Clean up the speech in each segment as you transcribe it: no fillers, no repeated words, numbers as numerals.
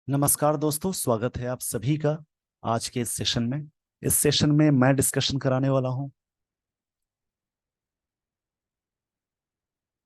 नमस्कार दोस्तों, स्वागत है आप सभी का आज के इस सेशन में। इस सेशन में मैं डिस्कशन कराने वाला हूं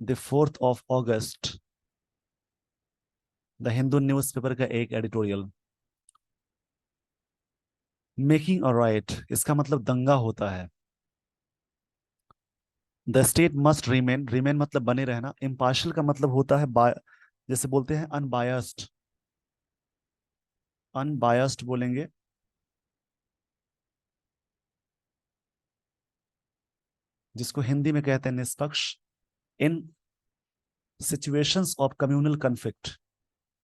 the 4th of August, the Hindu newspaper का एक एडिटोरियल। मेकिंग अ राइट, इसका मतलब दंगा होता है। The state must remain, remain मतलब बने रहना। इम्पार्शियल का मतलब होता है जैसे बोलते हैं अनबायस्ड, अनबायस्ड बोलेंगे। जिसको हिंदी में कहते हैं निष्पक्ष। In situations of communal conflict,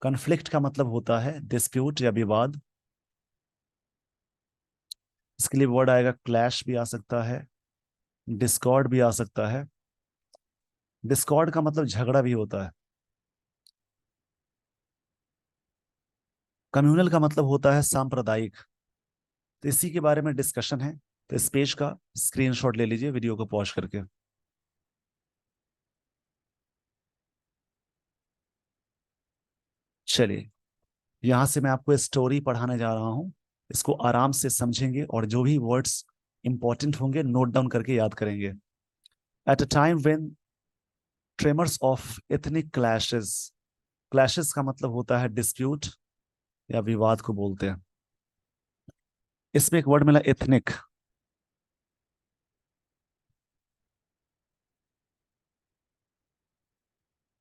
conflict का मतलब होता है डिस्प्यूट या विवाद। इसके लिए वर्ड आएगा क्लैश भी आ सकता है, डिस्कॉर्ड भी आ सकता है। डिस्कॉर्ड का मतलब झगड़ा भी होता है। कम्युनल का मतलब होता है सांप्रदायिक। तो इसी के बारे में डिस्कशन है। तो इस पेज का स्क्रीनशॉट ले लीजिए वीडियो को पॉज करके। चलिए, यहां से मैं आपको स्टोरी पढ़ाने जा रहा हूं। इसको आराम से समझेंगे और जो भी वर्ड्स इंपॉर्टेंट होंगे नोट डाउन करके याद करेंगे। At a time when tremors of ethnic clashes, clashes का मतलब होता है डिस्प्यूट या विवाद को बोलते हैं। इसमें एक वर्ड मिला एथनिक।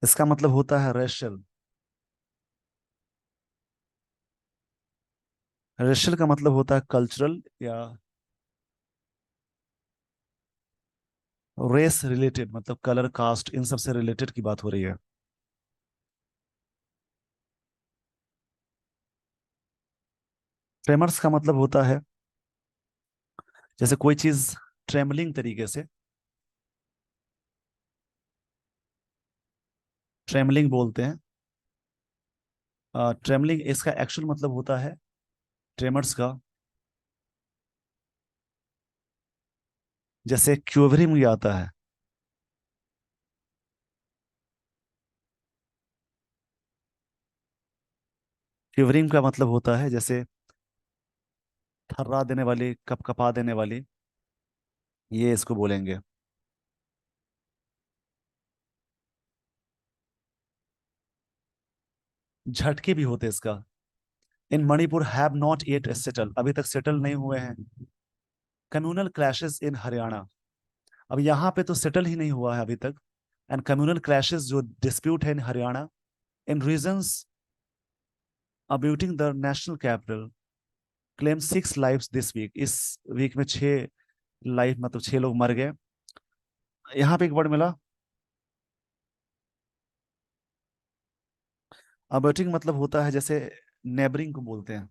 इसका मतलब होता है रेशियल। रेशियल का मतलब होता है कल्चरल या रेस रिलेटेड, मतलब कलर कास्ट इन सब से रिलेटेड की बात हो रही है। ट्रेमर्स का मतलब होता है जैसे कोई चीज ट्रेमलिंग तरीके से, ट्रेमलिंग बोलते हैं। ट्रेमलिंग इसका एक्चुअल मतलब होता है ट्रेमर्स का, जैसे क्यूवरिंग भी आता है। क्यूवरिंग का मतलब होता है जैसे थर्रा देने वाली, कपकपा देने वाली, ये इसको बोलेंगे। झटके भी होते हैं इसका। In Manipur have not yet settle, अभी तक सेटल नहीं हुए हैं। कम्युनल क्लैशेस इन हरियाणा, अब यहाँ पे तो सेटल ही नहीं हुआ है अभी तक। एंड कम्युनल क्लैशेस जो डिस्प्यूट है in Haryana, in regions abutting the national capital, claim 6 lives this week, इस वीक में 6 लाइफ मतलब 6 लोग मर गए। यहाँ पे एक वर्ड मिला अब्यूटिंग, मतलब होता है जैसे नेबरिंग को बोलते हैं।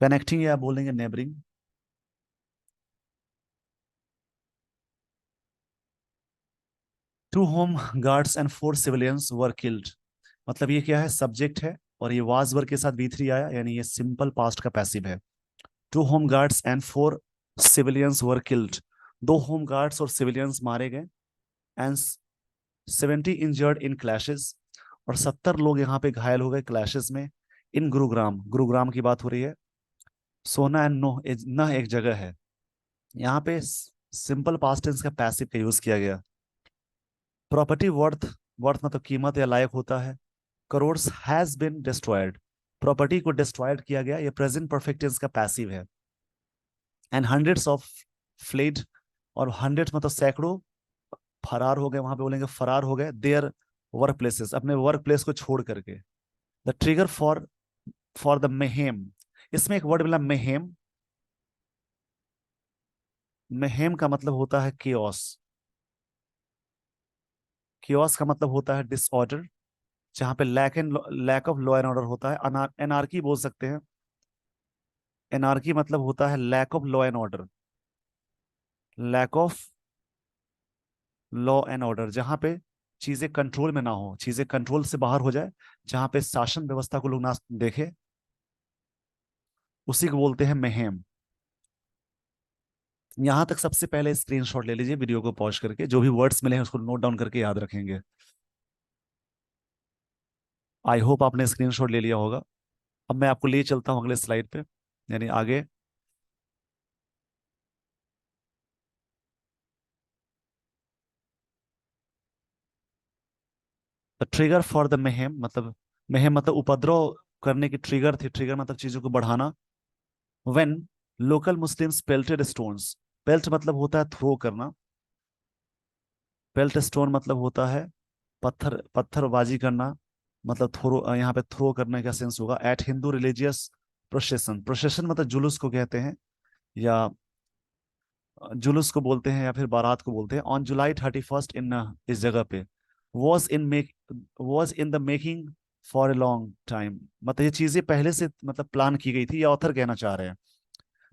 कनेक्टिंग या बोलेंगे neighbouring. Two home guards and 4 civilians were killed, मतलब ये क्या है, सब्जेक्ट है और ये वाज वर्ग के साथ V3 आया, यानी ये सिंपल पास्ट का पैसिव है। Two home guards and 4 civilians were killed, 2 home guards और सिविलियंस मारे गए। एंड 70 इंजर्ड इन क्लैशेस, और 70 लोग यहाँ पे घायल हो गए क्लैशेस में। इन गुरुग्राम, गुरुग्राम की बात हो रही है। सोना एंड नो न एक जगह है। यहाँ पे सिंपल पास्ट टेंस का पैसिव का यूज किया गया। प्रॉपर्टी वर्थ, वर्थ मतलब कीमत या लायक होता है। Crores has been destroyed, property को डिस्ट्रॉयड किया गया, ये प्रेजेंट परफेक्ट टेंस का पैसिव है। एंड हंड्रेड्स ऑफ फ्लेड, और हंड्रेड्स मतलब सैकड़ों फरार हो गए, वहां पे बोलेंगे फरार हो गए देयर वर्क प्लेसेस, अपने वर्क प्लेस को छोड़ करके। द ट्रिगर फॉर द मेहेम, इसमें एक वर्ड मिला मेहेम। मेहेम का मतलब होता है केओस। केओस का मतलब होता है डिसऑर्डर, जहां पे lack of law and order होता है। एनार्की बोल सकते हैं। एनार्की मतलब होता है lack of law and order, lack of law and order, जहां पे चीजें कंट्रोल में ना हो, चीजें कंट्रोल से बाहर हो जाए, जहां पे शासन व्यवस्था को लोग ना देखे, उसी को बोलते हैं मेहेम। यहां तक सबसे पहले स्क्रीनशॉट ले लीजिए वीडियो को पॉज करके, जो भी वर्ड्स मिले हैं उसको नोट डाउन करके याद रखेंगे। आई होप आपने स्क्रीनशॉट ले लिया होगा। अब मैं आपको ले चलता हूँ अगले स्लाइड पे, यानी आगे। The trigger for the mayhem मतलब, मेहम मतलब उपद्रव करने की ट्रिगर थी, ट्रिगर मतलब चीजों को बढ़ाना। When local Muslims pelted stones, pelt मतलब होता है थ्रो करना, पेल्ट स्टोन मतलब होता है पत्थर, पत्थरबाजी करना, मतलब थ्रो, यहाँ पे थ्रो करने का सेंस होगा। At Hindu religious procession, procession मतलब जुलूस को कहते हैं, या जुलूस को बोलते हैं, या फिर बारात को बोलते हैं। ऑन जुलाई 31 इन, इस जगह पे, was in make was in the making for a long time, मतलब ये चीजें पहले से मतलब प्लान की गई थी, ये ऑथर कहना चाह रहे हैं।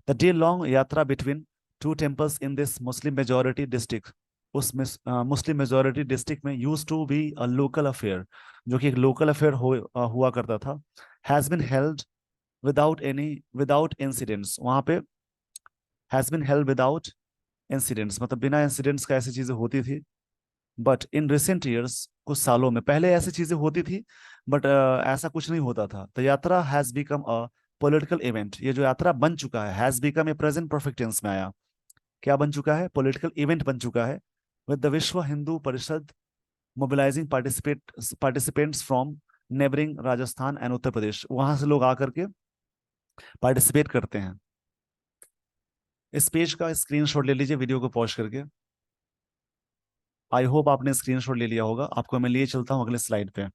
द डे लॉन्ग यात्रा between two temples in this Muslim majority district, उस मुस्लिम मेजोरिटी डिस्ट्रिक्ट में used to be a local affair, जो कि एक लोकल अफेयर हुआ करता था। Has been held without incidents, वहां पे has been held without incidents मतलब बिना इंसिडेंट्स का ऐसी चीजें होती थी। बट इन रिसेंट ईयर्स, कुछ सालों में पहले ऐसी चीजें होती थी, बट ऐसा कुछ नहीं होता था। The yatra has become a political event, ये जो यात्रा बन चुका है, has become a present perfect tense में आया, क्या बन चुका है, पॉलिटिकल इवेंट बन चुका है। With the Vishwa Hindu Parishad mobilising participants from neighbouring Rajasthan and Uttar Pradesh, वहां से लोग आकर के पार्टिसिपेट करते हैं। इस पेज का स्क्रीनशॉट ले लीजिए वीडियो को पॉज करके। आई होप आपने स्क्रीनशॉट ले लिया होगा। आपको मैं लिए चलता हूँ अगले स्लाइड पे।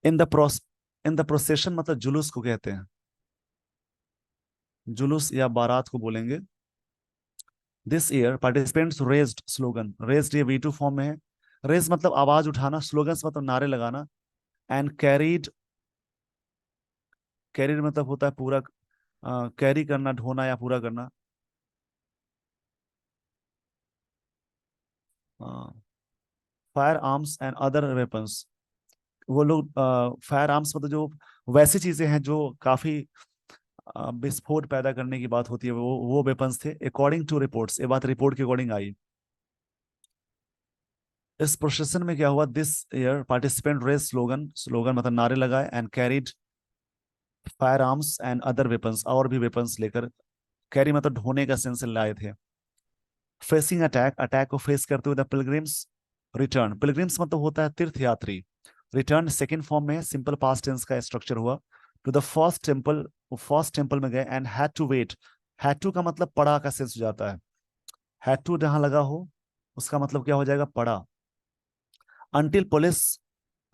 In the pros in the procession मतलब जुलूस को कहते हैं, जुलूस या बारात को बोलेंगे। This year participants raised slogan, raised ये V2 फॉर्म में है। रेज मतलब आवाज उठाना, स्लोगन्स मतलब नारे लगाना। एंड कैरीड, कैरीड मतलब होता है पूरा, कैरी करना, ढोना या पूरा करना। Fire arms and other weapons, वो लोग फायर आर्म्स मतलब जो वैसी चीजें हैं जो काफी विस्फोट पैदा करने की बात होती है, वो वेपन्स थे। अकॉर्डिंग टू रिपोर्ट्स, ये बात रिपोर्ट के अकॉर्डिंग आई। इस प्रोसेशन में क्या हुआ, this year participant raise slogan, slogan मतलब नारे लगाए, and carried fire arms and other weapons, और भी वेपन्स लेकर, कैरी मतलब ढोने का सेंस लाए थे। फेसिंग अटैक, अटैक को फेस करते हुए द पिलग्रिम्स रिटर्न, पिलग्रिम्स मतलब होता है तीर्थयात्री। रिटर्न सेकंड फॉर्म में सिंपल पास्ट टेंस का स्ट्रक्चर हुआ। टू द फर्स्ट टेम्पल, वो फर्स्ट टेम्पल में गए, and had to wait, had to का मतलब पड़ा का सेंस हो जाता है। हैड टू जहां लगा हो उसका मतलब क्या हो जाएगा, पड़ा। अनटिल पुलिस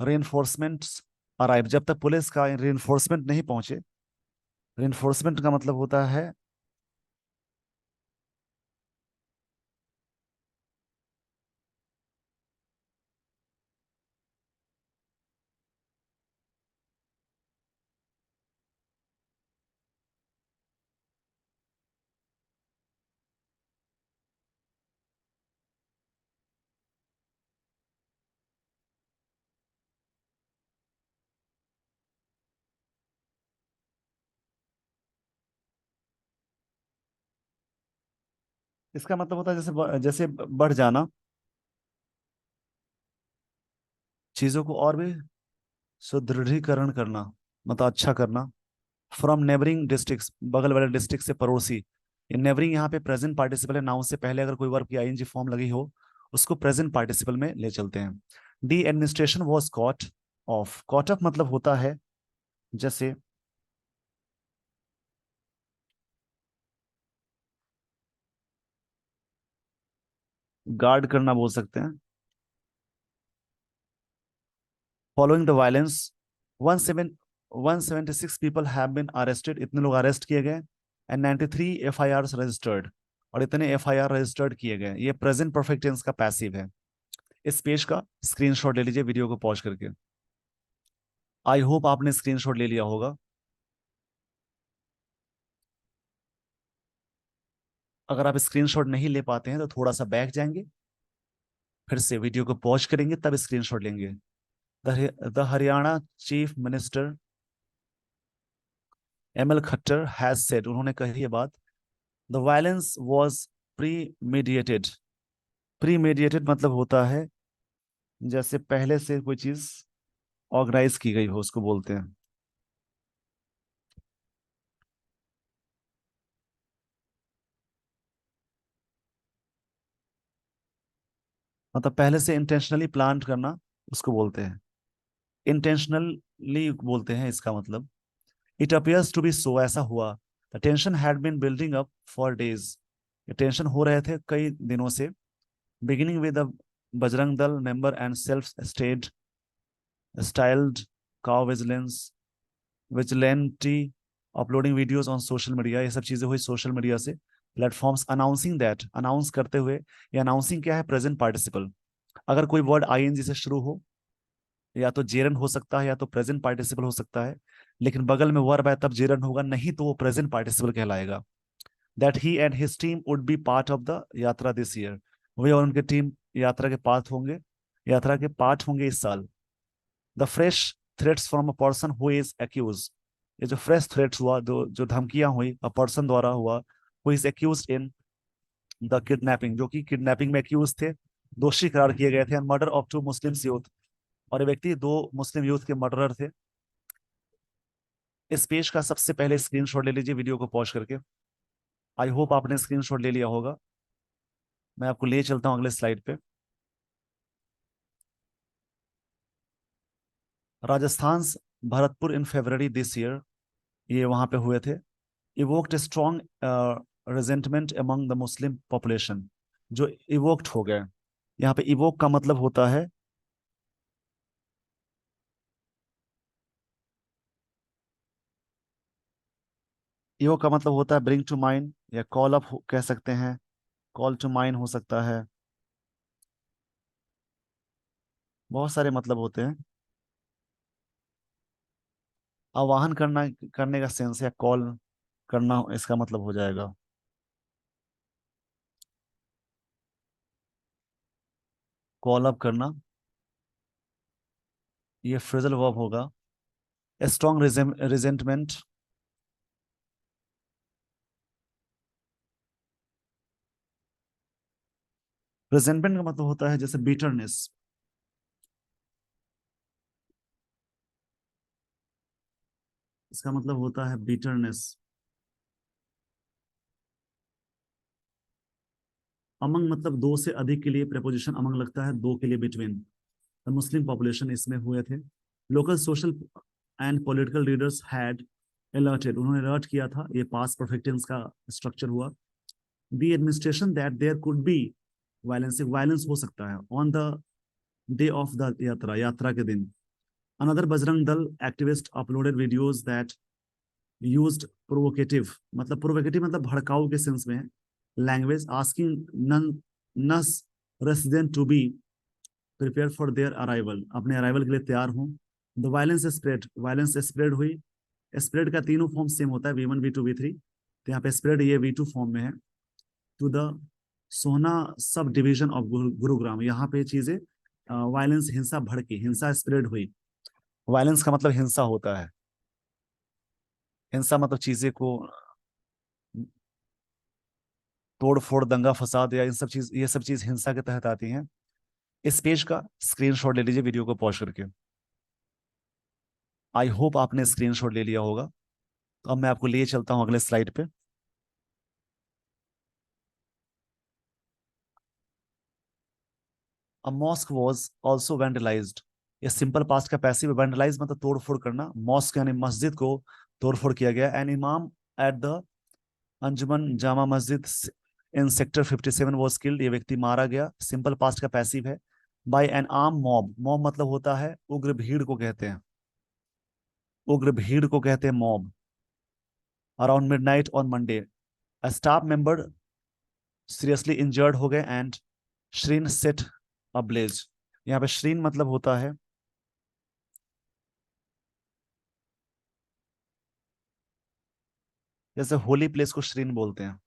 रेनफोर्समेंट्स अराइव, जब तक पुलिस का रेनफोर्समेंट नहीं पहुंचे। रेनफोर्समेंट का मतलब होता है, इसका मतलब होता है जैसे जैसे बढ़ जाना, चीजों को और भी सुदृढ़ीकरण करना, मतलब अच्छा करना। फ्रॉम नेबरिंग डिस्ट्रिक्ट्स, बगल वाले डिस्ट्रिक्ट से, पड़ोसी। ये नेबरिंग यहाँ पे प्रेजेंट पार्टिसिपल है, नाउन से पहले अगर कोई वर्ब की आईएनजी फॉर्म लगी हो उसको प्रेजेंट पार्टिसिपल में ले चलते हैं। The administration was caught off, caught off मतलब होता है जैसे गार्ड करना बोल सकते हैं। Following the violence, 176 people have been arrested, इतने लोग अरेस्ट किए गए। एंड 93 एफआईआर रजिस्टर्ड, और इतने एफआईआर रजिस्टर्ड किए गए। ये प्रेजेंट परफेक्ट टेंस का पैसिव है। इस पेज का स्क्रीनशॉट ले लीजिए वीडियो को पॉज करके। आई होप आपने स्क्रीनशॉट ले लिया होगा। अगर आप स्क्रीनशॉट नहीं ले पाते हैं तो थोड़ा सा बैक जाएंगे, फिर से वीडियो को पॉज करेंगे, तब स्क्रीनशॉट लेंगे। The Haryana chief minister M L Khattar has said, उन्होंने कही ये बात, the violence was premeditated. Premeditated मतलब होता है जैसे पहले से कोई चीज ऑर्गेनाइज की गई हो, उसको बोलते हैं। मतलब पहले से इंटेंशनली प्लान करना, उसको बोलते हैं। इंटेंशनली बोलते हैं इसका मतलब। It appears to be so, ऐसा हुआ। The tension had been building up for days, ये टेंशन हो रहे थे कई दिनों से। Beginning with the Bajrang Dal member and self stead styled cow vigilance vigilante uploading videos on social media, ये सब चीजें हुई सोशल मीडिया से। प्लेटफॉर्म्स अनाउंसिंग दैट, अनाउंस करते हुए। ये अनाउंसिंग क्या है? Present participle. अगर कोई वर्ड आईएनजी से शुरू हो, या तो जेरन हो सकता है या तो प्रेजेंट पार्टिसिपल हो सकता है, लेकिन बगल में वर्ब है तब जेरन होगा, नहीं तो वो प्रेजेंट पार्टिसिपल कहलाएगा। That he and his team would be part of the yatra this year, वे और उनके टीम यात्रा के पार्ट होंगे इस साल। The fresh threats from a person who is accuse, ये जो फ्रेश थ्रेट्स हुआ, जो धमकियां हुई अ पर्सन द्वारा हुआ, who is accuse in the kidnapping, जो कि किडनैपिंग में एक्यूज थे, दोषी करार किए गए थे, and murder of two Muslim youth, और ये व्यक्ति दो मुस्लिम यूथ के मर्डरर थे। इस पेज का सबसे पहले स्क्रीनशॉट ले लीजिए वीडियो को पॉज करके। आई होप आपने स्क्रीनशॉट ले लिया होगा। मैं आपको ले चलता हूँ अगले स्लाइड पे। राजस्थान, भरतपुर इन फेब्रवरी दिस ईयर, ये वहां पे हुए थे। Evoked strong रेजेंटमेंट among the Muslim population, जो इवोक्ड हो गए। यहाँ पे इवोक का मतलब होता है, इवोक का मतलब होता है ब्रिंग टू माइंड, या कॉल अप कह सकते हैं, कॉल टू माइंड हो सकता है। बहुत सारे मतलब होते हैं। आवाहन करना, करने का सेंस, या कॉल करना इसका मतलब हो जाएगा। कॉल अप करना, ये फ्रेजल वर्ब होगा। स्ट्रॉन्ग रिजेंटमेंट, रिजेंटमेंट का मतलब होता है जैसे बिटरनेस, इसका मतलब होता है बिटरनेस। अमंग मतलब दो से अधिक के लिए प्रेपोजिशन अमंग लगता है, दो के लिए बिटवीन। द मुस्लिम पॉपुलेशन इसमें हुए थे। Local social and political leaders had alerted, उन्होंने अलर्ट किया था, ये पास परफेक्ट टेंस का स्ट्रक्चर हुआ। The administration that there could be violence, violence हो सकता है on the day of the yatra, यात्रा के दिन। Another Bajrang Dal activist uploaded videos that used provocative, मतलब प्रोवोकेटिव मतलब भड़काऊ के सेंस में है, language, asking Nuh Nuh's resident to be prepare for their arrival, अपने अराइवल के लिए तैयार हूँ। The violence spread, violence spread हुई। स्प्रेड का तीनों फॉर्म सेम होता है, V1 V2 V3, तो यहाँ पे स्प्रेड ये V2 फॉर्म में है। To the Sohna sub division of Gurugram, यहाँ पे चीजें वायलेंस, हिंसा भड़की, हिंसा स्प्रेड हुई। वायलेंस का मतलब हिंसा होता है। हिंसा मतलब चीजें को तोड़ फोड़, दंगा फसाद, या इन सब चीज, ये सब चीज हिंसा के तहत आती हैं। इस पेज का स्क्रीनशॉट ले लीजिए वीडियो को पॉज करके। आई होप आपने स्क्रीनशॉट ले लिया होगा। तो अब मैं आपको लिए चलता हूँ अगले स्लाइड पे। अ मॉस्क वाज आल्सो वैंडलाइज्ड, ये सिंपल पास्ट का पैसिव, वैंडलाइज मतलब तोड़ फोड़ करना, मॉस्क यानी मस्जिद को तोड़ फोड़ किया गया। एन इमाम at the Anjuman Jama Masjid in sector 57 was killed, ये व्यक्ति मारा गया, सिंपल पास्ट का पैसिव है। By an arm mob, mob मतलब होता है उग्र भीड़ को कहते हैं, उग्र भीड़ को कहते हैं mob. Around midnight on Monday, a staff member seriously injured हो गए एंड श्रीन सेट अब्लेज, यहाँ पे श्रीन मतलब होता है, जैसे होली प्लेस को श्रीन बोलते हैं।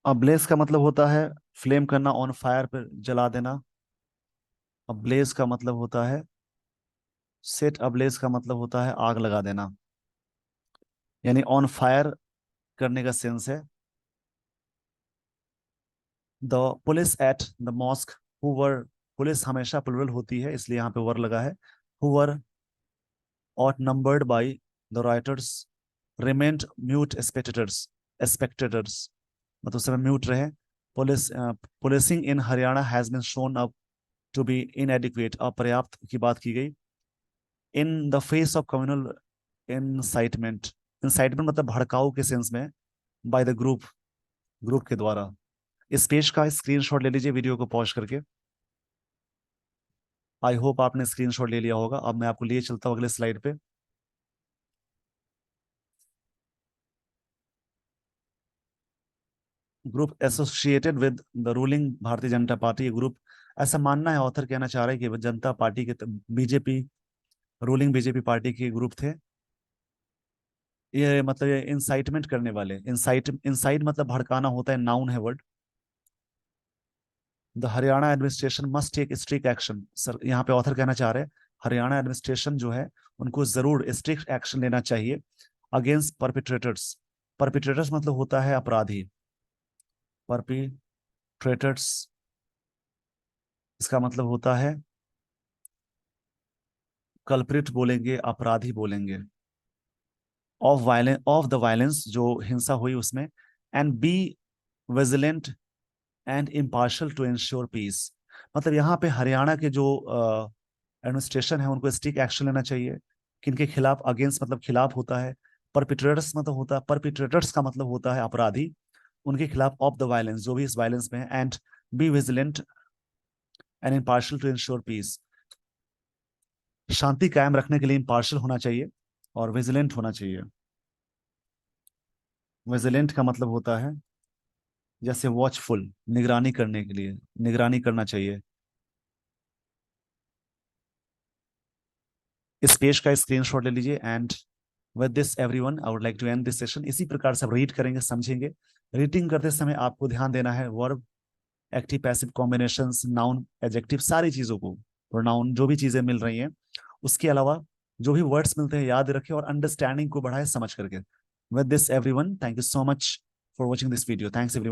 अब्लेज का मतलब होता है फ्लेम करना, ऑन फायर पर जला देना। अब्लेज का मतलब होता है, सेट अब्लेज का मतलब होता है आग लगा देना, यानी ऑन फायर करने का सेंस है। The police at the mosque who were, police हमेशा प्लुरल होती है इसलिए यहाँ पे वर लगा है। Who were outnumbered by the rioters remained mute spectators, मतलब समय म्यूट रहे। Police policing in Haryana has been shown up to be inadequate, अपर्याप्त की बात की गई। In the face of communal incitement, incitement मतलब भड़काऊ के सेंस में, बाय द ग्रुप, ग्रुप के द्वारा। इस पेज का स्क्रीनशॉट ले लीजिए वीडियो को पॉज करके। आई होप आपने स्क्रीनशॉट ले लिया होगा। अब मैं आपको लिए चलता हूँ अगले स्लाइड पे। Group associated with the ruling Bharatiya Janata party, group, ऐसा मानना है, ऑथर कहना चाह रहा है कि जनता पार्टी के, बीजेपी, रूलिंग बीजेपी पार्टी के ग्रुप थे ये। मतलब ये इंसाइटमेंट करने वाले, इंसाइट मतलब भड़काना होता है, नाउन है word. The Haryana administration must take strict action, sir यहाँ पे ऑथर कहना चाह रहे हैं हरियाणा एडमिनिस्ट्रेशन जो है उनको जरूर स्ट्रिक्ट एक्शन लेना चाहिए अगेंस्ट परपिट्रेटर्स। परपिट्रेटर्स मतलब होता है अपराधी, परपिट्रेटर्स इसका मतलब होता है कल्प्रिट बोलेंगे, अपराधी बोलेंगे, of violence, of the violence जो हिंसा हुई उसमें। And be vigilant and impartial to ensure peace, मतलब यहाँ पे हरियाणा के जो एडमिनिस्ट्रेशन है उनको स्ट्रिक्ट एक्शन लेना चाहिए। किनके खिलाफ, अगेंस्ट मतलब खिलाफ होता है, परपिट्रेटर्स मतलब होता है, परपिट्रेटर्स का मतलब होता है अपराधी, उनके खिलाफ, ऑफ द वायलेंस जो भी इस वायलेंस में है, and be vigilant and impartial to ensure peace, शांति कायम रखने के लिए इम्पार्शल होना चाहिए और विजिलेंट होना चाहिए। विजिलेंट का मतलब होता है जैसे वॉचफुल, निगरानी करने के लिए, निगरानी करना चाहिए। इस पेज का स्क्रीनशॉट ले लीजिए। And with this everyone I would like to end this session. इसी प्रकार से आप रीड करेंगे, समझेंगे। रीडिंग करते समय आपको ध्यान देना है verb, active passive combinations, noun, adjective, सारी चीजों को, प्रोनाउन, जो भी चीजें मिल रही हैं उसके अलावा जो भी वर्ड्स मिलते हैं याद रखें और अंडरस्टैंडिंग को बढ़ाए समझ करके। With this everyone, thank you so much for watching this video. Thanks everyone.